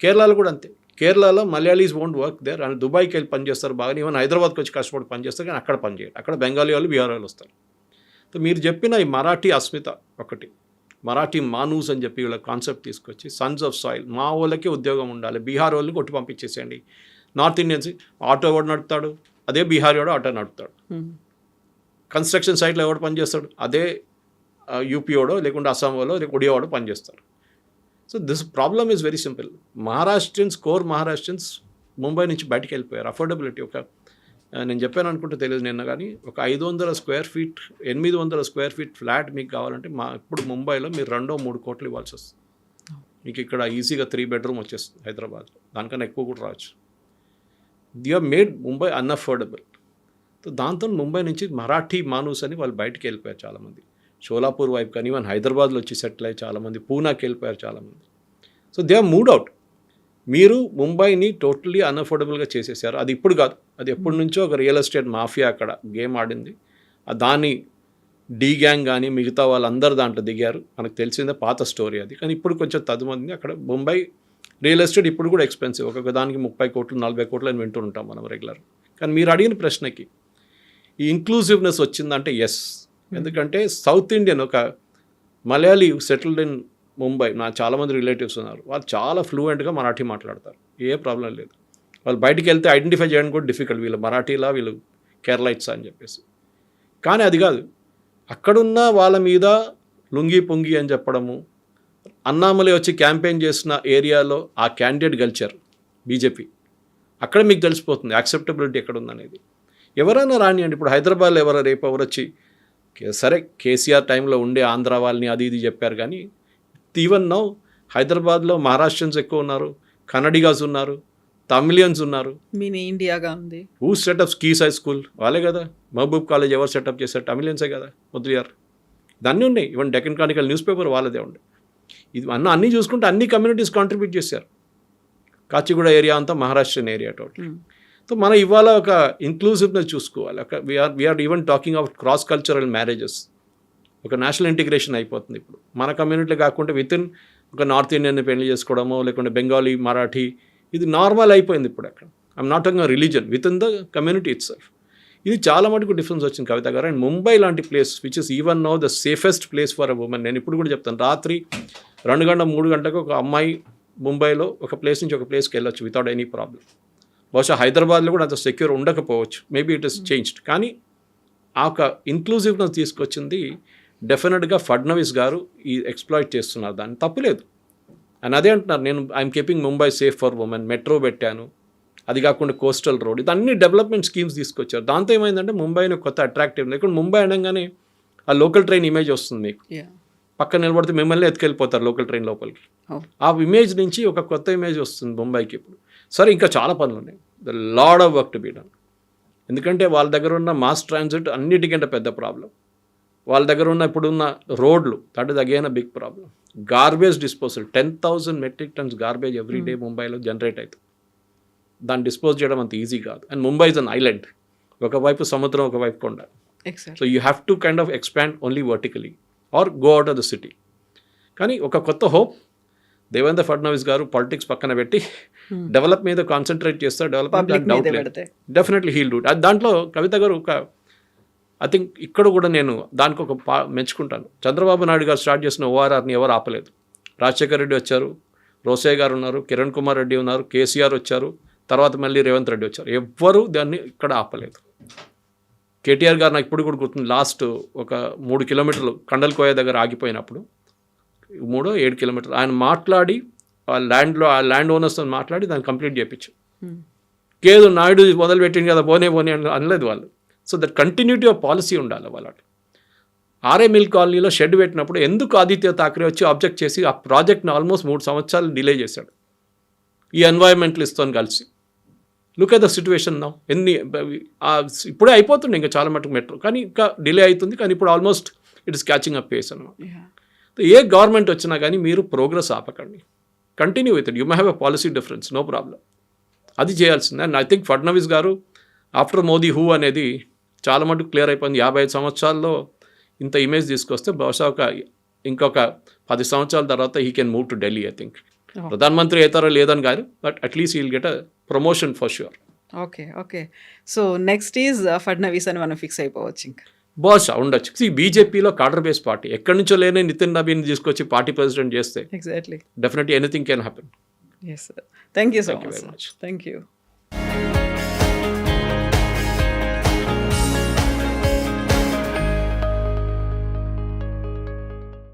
కేరళలో కూడా అంతే. కేరళలో Malayalis won't work there, and దుబాయ్కి వెళ్ళి పనిచేస్తారు బాగా, ఈవెన్ హైదరాబాద్కి వచ్చి కష్టపడి పనిచేస్తారు, కానీ అక్కడ పనిచేయరు. అక్కడ బెంగాలీ వాళ్ళు, బీహార్ వాళ్ళు వస్తారు. సో మీరు చెప్పిన ఈ మరాఠీ అస్మిత ఒకటి, మరాఠీ మానూస్ అని చెప్పి వీళ్ళ కాన్సెప్ట్ తీసుకొచ్చి సన్స్ ఆఫ్ సాయిల్, మా వాళ్ళకి ఉద్యోగం ఉండాలి, బీహార్ వాళ్ళని కొట్టి పంపించేసేయండి. నార్త్ ఇండియన్స్ ఆటో ఎవడు నడుపుతాడు? అదే బీహార్ వాడు ఆటో నడుపుతాడు. కన్స్ట్రక్షన్ సైట్లో ఎవడు పనిచేస్తాడు? అదే యూపీఓడో లేకుంటే అస్సాం వాళ్ళో లేక ఒడియావాడో పనిచేస్తారు. So this problem is very simple. Maharashtrians, core Maharashtrians Mumbai నుంచి బయటికి వెళ్ళిపోయారు. అఫోర్డబిలిటీ ఒక నేను చెప్పాను అనుకుంటే తెలియదు నిన్న, కానీ ఒక 500 square feet 800 square feet flat మీకు కావాలంటే ఇప్పుడు ముంబైలో మీరు 2-3 కోట్లు ఇవ్వాల్సి వస్తుంది. మీకు ఇక్కడ ఈజీగా 3 బెడ్రూమ్ వచ్చేస్తుంది హైదరాబాద్లో, దానికన్నా ఎక్కువ కూడా రావచ్చు. They are made Mumbai unaffordable. So దాంతో ముంబై నుంచి మరాఠీ మానూస్ అని వాళ్ళు బయటికి వెళ్ళిపోయారు చాలామంది. షోలాపూర్ వైపు కానీ ఈవెన్ హైదరాబాద్లో వచ్చి సెటిల్ అయ్యి చాలామంది, పూనాకి వెళ్ళిపోయారు చాలామంది. So they are moved out. మీరు ముంబైని టోటలీ అన్అఫోర్డబుల్గా చేసేసారు. అది ఇప్పుడు కాదు, అది ఎప్పటి నుంచో ఒక రియల్ ఎస్టేట్ మాఫియా అక్కడ గేమ్ ఆడింది. దాని డీ గ్యాంగ్ కానీ మిగతా వాళ్ళందరూ దాంట్లో దిగారు. మనకు తెలిసిందే, పాత స్టోరీ అది. కానీ ఇప్పుడు కొంచెం తదుమంది అక్కడ ముంబై రియల్ ఎస్టేట్ ఇప్పుడు కూడా ఎక్స్పెన్సివ్. ఒక్కొక్క దానికి 30 కోట్లు 40 కోట్లు అని వింటూ ఉంటాం మనం రెగ్యులర్. కానీ మీరు అడిగిన ప్రశ్నకి ఈ ఇంక్లూజివ్నెస్ వచ్చిందంటే ఎస్. ఎందుకంటే సౌత్ ఇండియన్ ఒక మలయాళీ సెటిల్డ్ ఇన్ ముంబై, నా చాలామంది రిలేటివ్స్ ఉన్నారు, వాళ్ళు చాలా ఫ్లూయెంట్గా మరాఠీ మాట్లాడతారు, ఏ ప్రాబ్లం లేదు. వాళ్ళు బయటికి వెళ్తే ఐడెంటిఫై చేయడం కూడా డిఫికల్ట్, వీళ్ళు మరాఠీలా వీళ్ళు కేరళైట్స్ అని చెప్పేసి. కానీ అది కాదు, అక్కడున్న వాళ్ళ మీద లుంగి పొంగి అని చెప్పడము, అన్నామలై వచ్చి క్యాంపెయిన్ చేసిన ఏరియాలో ఆ క్యాండిడేట్ గెలిచారు బీజేపీ, అక్కడ మీకు తెలిసిపోతుంది యాక్సెప్టబిలిటీ ఎక్కడ ఉందనేది. ఎవరైనా రానియండి, ఇప్పుడు హైదరాబాద్లో రేపు ఎవరు వచ్చి సరే కేసీఆర్ టైంలో ఉండే ఆంధ్ర వాళ్ళని అది ఇది చెప్పారు, కానీ ఈవెన్ నౌ హైదరాబాద్లో మహారాష్ట్రియన్స్ ఎక్కువ ఉన్నారు, కన్నడిగాస్ ఉన్నారు, తమిళియన్స్ ఉన్నారు. మినీ ఇండియాగా ఉంది. Who setup keys high school? వాళ్ళే కదా. మహబూబ్ కాలేజ్ ఎవరు సెటప్ చేశారు? తమిళియన్సే కదా, ముద్రియార్. ఇదన్నీ ఉన్నాయి. Even Deccan Chronicle news paper వాళ్ళదే ఉండే. ఇది అన్నీ చూసుకుంటే అన్ని కమ్యూనిటీస్ కాంట్రిబ్యూట్ చేశారు. కాచిగూడ ఏరియా అంతా మహారాష్ట్రియన్ ఏరియా టోటల్. సో మనం ఇవాళ ఒక ఇంక్లూజివ్నెస్ చూసుకోవాలి. ఒక we're even talking of cross cultural marriages. ఒక నేషనల్ ఇంటిగ్రేషన్ అయిపోతుంది ఇప్పుడు. మన కమ్యూనిటీ కాకుండా వితిన్ ఒక నార్త్ ఇండియన్ని పెళ్లి చేసుకోవడమో లేకుంటే బెంగాలీ, మరాఠీ, ఇది నార్మల్ అయిపోయింది ఇప్పుడు అక్కడ. I'm not talking religion, with in the community it self. ఇది చాలా మటుకు డిఫరెన్స్ వచ్చింది కవిత గారు. అండ్ ముంబై లాంటి place which is even now the safest place for a women. నేను ఇప్పుడు కూడా చెప్తాను, రాత్రి 2 గంటల 3 గంటలకు ఒక అమ్మాయి ముంబైలో ఒక ప్లేస్ నుంచి ఒక ప్లేస్కి వెళ్ళొచ్చు వితౌట్ ఎనీ ప్రాబ్లం. బహుశా హైదరాబాద్లో కూడా అంత సెక్యూర్ ఉండకపోవచ్చు, మేబీ ఇట్ ఇస్ చేంజ్డ్. కానీ ఆ ఒక ఇంక్లూజివ్నెస్ తీసుకొచ్చింది డెఫినెట్గా ఫడ్నవీస్ గారు ఈ ఎక్స్ప్లాయిట్ చేస్తున్నారు, దాన్ని తప్పులేదు. అండ్ అదే అంటున్నారు, నేను I'm keeping Mumbai safe for women, metro పెట్టాను, అది కాకుండా కోస్టల్ రోడ్, ఇది అన్ని డెవలప్మెంట్ స్కీమ్స్ తీసుకొచ్చారు. దాంతో ఏమైందంటే ముంబైని కొత్త అట్రాక్టివ్, లేకుంటే ముంబై అనగానే ఆ లోకల్ ట్రైన్ ఇమేజ్ వస్తుంది మీకు, పక్కన నిలబడితే మిమ్మల్ని ఎత్తుకెళ్ళిపోతారు లోకల్ ట్రైన్ లోపలికి. ఆ ఇమేజ్ నుంచి ఒక కొత్త ఇమేజ్ వస్తుంది ముంబైకి ఇప్పుడు. సరే ఇంకా చాలా పనులు ఉన్నాయి, the lot of work to be done. ఎందుకంటే వాళ్ళ దగ్గర ఉన్న మాస్ ట్రాన్సిట్ అన్నిటికంటే పెద్ద ప్రాబ్లం. వాళ్ళ దగ్గర ఉన్న ఇప్పుడున్న రోడ్లు, that is again a big problem. Garbage disposal, 10,000 metric tons garbage every day ముంబైలో జనరేట్ అవుతుంది. దాన్ని డిస్పోజ్ చేయడం అంత ఈజీ కాదు. And Mumbai is an island, ఒకవైపు సముద్రం ఒకవైపు కొండ. So you have to kind of expand only vertically or go out of the city. కానీ ఒక కొత్త హోప్, దేవేంద్ర ఫడ్నవీస్ గారు పాలిటిక్స్ పక్కన పెట్టి డెవలప్ మీద కాన్సన్ట్రేట్ చేస్తారు. డెవలప్మెంట్ డౌట్ లేదు, డెఫినెట్లీ హీల్ డూ. దాంట్లో కవిత గారు ఒక ఐ థింక్ ఇక్కడ కూడా నేను దానికి ఒక మెచ్చుకుంటాను. చంద్రబాబు నాయుడు గారు స్టార్ట్ చేసిన ఓఆర్ఆర్ని ఎవరు ఆపలేదు. రాజశేఖర రెడ్డి వచ్చారు, రోసయ్య గారు ఉన్నారు, కిరణ్ కుమార్ రెడ్డి ఉన్నారు, కేసీఆర్ వచ్చారు, తర్వాత మళ్ళీ రేవంత్ రెడ్డి వచ్చారు. ఎవ్వరూ దాన్ని ఇక్కడ ఆపలేదు. కేటీఆర్ గారు నాకు ఇప్పుడు కూడా గుర్తుంది, లాస్ట్ ఒక 3 కిలోమీటర్లు కండల్కోయ దగ్గర ఆగిపోయినప్పుడు, 7 కిలోమీటర్లు ఆయన మాట్లాడి ఆ ల్యాండ్ ఓనర్స్తో మాట్లాడి దాన్ని కంప్లీట్ చేయించు. కేదు నాయుడు మొదలుపెట్టింది కదా పోనే అనలేదు వాళ్ళు. So that continuity of policy ఉండాలి వాళ్ళ. ఆర్ఏ మిల్ కాలనీలో షెడ్ పెట్టినప్పుడు ఎందుకు ఆదిత్య థాకరే వచ్చి ఆబ్జెక్ట్ చేసి ఆ ప్రాజెక్ట్ని ఆల్మోస్ట్ 3 సంవత్సరాలు డిలే చేశాడు ఈ ఎన్వైరన్మెంటలిస్ట్తో కలిసి. Look at the situation now. ఇప్పుడే అయిపోతుంది ఇంకా చాలా మటుకు మెట్రో, కానీ ఇంకా డిలే అవుతుంది. కానీ ఇప్పుడు almost it is catching up pace అనమాట. ఏ గవర్నమెంట్ వచ్చినా కానీ మీరు ప్రోగ్రెస్ ఆపకండి, continue with it. You may have a policy difference, no problem, అది చేయాల్సిందే. అండ్ ఐ థింక్ ఫడ్నవీస్ గారు ఆఫ్టర్ మోదీ హూ అనేది చాలా మటుకు క్లియర్ అయిపోయింది. 55 సంవత్సరాల్లో ఇంత ఇమేజ్ తీసుకొస్తే బహుశా ఇంకొక 10 సంవత్సరాల తర్వాత he can move to Delhi. I think ప్రధానమంత్రి అవుతారో లేదని కాదు, but at least heal get a promotion for sure. Okay. So next is Fadnavis అని మనం ఫిక్స్ అయిపోవచ్చు ఇంకా. బహుశా ఉండొచ్చు. బీజేపీలో కాడర్ బేస్ పార్టీ, ఎక్కడి నుంచో లేని నితిన్ నబీన్ తీసుకొచ్చి పార్టీ ప్రెసిడెంట్ చేస్తే exactly definitely anything can happen. Yes sir. Thank you so Thank you very much. much. Thank you.